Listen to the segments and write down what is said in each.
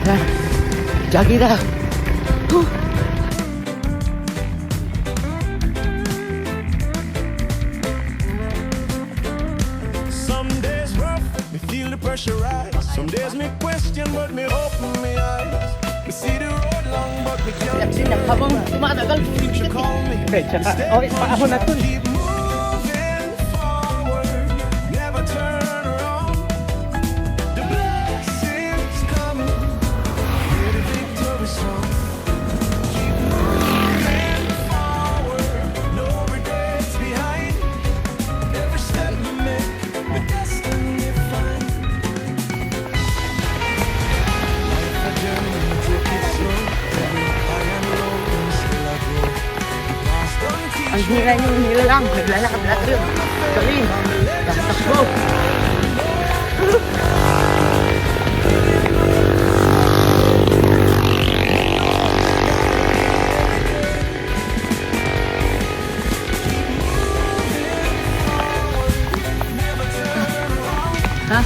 Yan. Jogging na. Some days rough, me feel the pressure rise. Some days me question, but me open my eyes. Me see the road long, but me can't Habang tumatagal, you call me. Okay, paahon na to. Keep moving forward, never turn around. The blessings coming, hear the victory song. Keep moving forward, no regrets behind. Every step you make, the destiny find. Life a journey, take it slow. High and low, and still I grow. Past don't teach ang hira yung nilalang. Naglalakad na tayo. Galing. Takbo. Ha?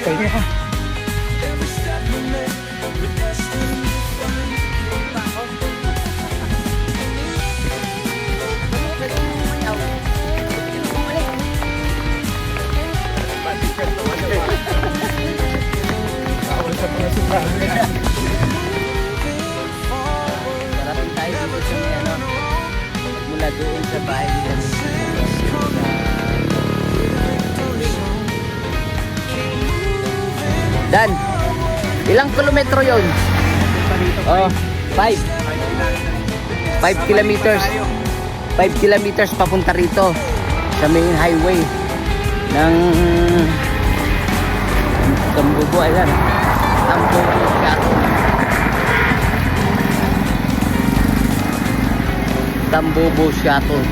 Kaya, Parating tayo dito sa may ano. Mula doon sa bahay nila. Dan, ilang kilometro yun? Oh, 5 kilometers. 5 kilometers papunta rito sa main highway ng Tambubo, ayan. Tambubo Shuttle. Tambubo Shuttle.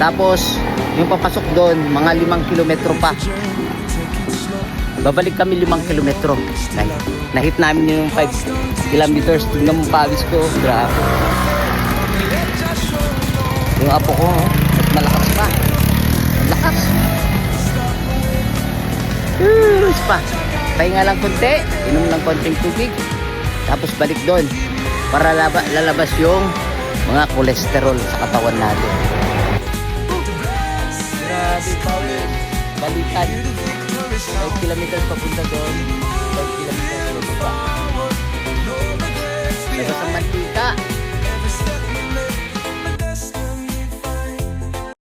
Tapos, yung papasok doon, mga 5 kilometro pa. Babalik kami 5 kilometro. Nahit namin yung 5 kilometers. Tingnan mo pawis ko. Grabe. Yung apo ko, mas malakas pa. Lakas. Mas pa. Pahinga lang konti. Inom ng konting tubig. Tapos balik doon. Para lalabas yung mga kolesterol sa katawan natin. Grabe pawis. Balikan. 5 kilometers papunta doon, 5 kilometers doon pa. Labas ang mantika.